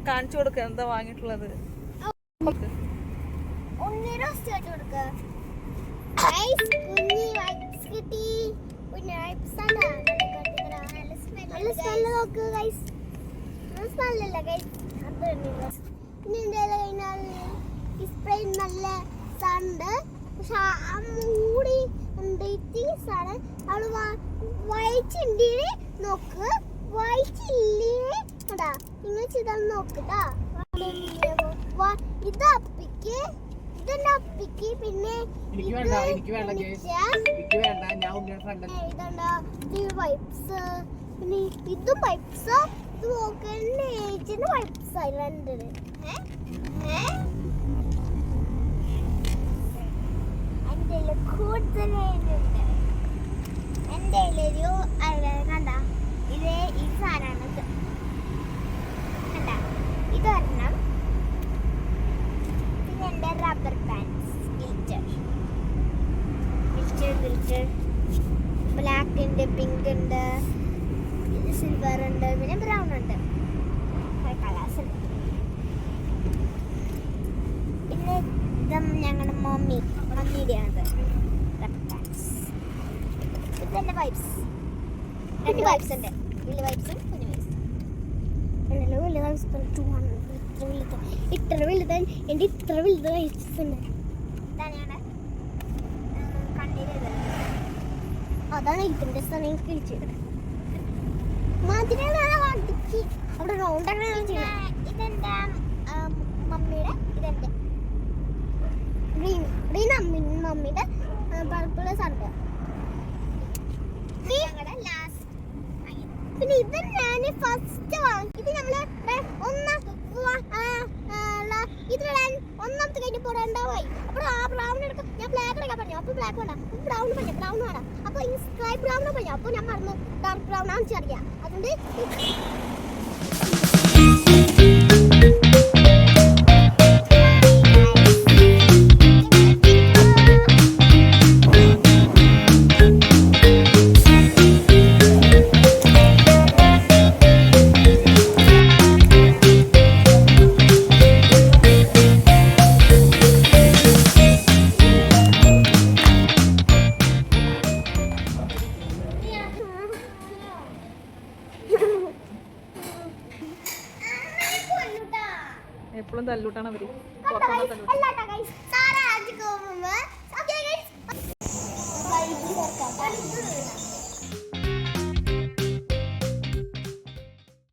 കാണിച്ചു കൊടുക്ക എന്താ വാങ്ങിയിട്ടുള്ളത്. നോക്ക് വായിച്ചില്ലേ നിങ്ങൾ ചെയ്താൽ നോക്കട്ടാ. ഇത് അപ്പിക്ക് ഇതെന്റെ അപ്പിക്ക് പിന്നെ പൈപ്സ് പിന്നെ ഇതും പൈപ്സ് ഇത് നോക്കുന്ന പൈപ്സ് ആയിട്ടുണ്ട്. എന്റെ കൂടുതലുണ്ട് എന്റെ ഒരു കണ്ട ഇതേ ഈ സാധനമാണ് കണ്ട ഇതൊരെണ്ണം. പിന്നെ എന്റെ റബ്ബർ ബാൻഡ്സ് ഗിൽറ്റർ ബ്ലാക്ക് ഉണ്ട്, പിങ്ക് ഉണ്ട്, സിൽവർ ഉണ്ട്, പിന്നെ ബ്രൗൺ ഉണ്ട്, കളേഴ്സ് ഉണ്ട്. പിന്നെ ഇതും ഞങ്ങളുടെ മമ്മിയുടെയാണത് റബ്ബർ ബാൻഡ്സ്. ഇതെന്റെ വൈപ്സ്, രണ്ട് വൈപ്സ് ഉണ്ട്, വലിയ വൈപ്സും കുഞ്ഞു വൈപ്സും. വലിയ വൈപ്സ് ഇത്ര വലുത് എൻ്റെ ഇത്ര വലുത് വൈപ്സ് ഉണ്ട്. അതാണ് ഇതിന്റെ സമയം കിഴിച്ചത് അവിടെ റൗണ്ടാണ് ഇതെന്റെ മമ്മിയുടെ, ഇതെന്റെ ഗ്രീൻ മമ്മിയുടെ പർപ്പിൾ സണ്ട്. പിന്നെ ഇത് ഞാൻ ഫസ്റ്റ് വാങ്ങി. ഇത് നമ്മള് ഒന്നാമത്തെ കഴിഞ്ഞ് പോരാണ്ടാവായി. അപ്പോൾ ആ ബ്രൗൺ എടുക്കാം. ഞാൻ ബ്ലാക്ക് എടുക്കാൻ പറഞ്ഞു. അപ്പോൾ ബ്ലാക്ക് വേണ്ട, ബ്രൗൺ പറഞ്ഞു, ബ്രൗൺ വേണം. അപ്പോൾ ഈ സ്കൈ ബ്രൗൺ പറഞ്ഞു. അപ്പോൾ ഞാൻ മറന്നു ഡാർക്ക് ബ്രൗൺ ആണെന്ന് അറിയാം. അതുകൊണ്ട് എപ്പോഴും തല്ലൂട്ടാണ് അവര്.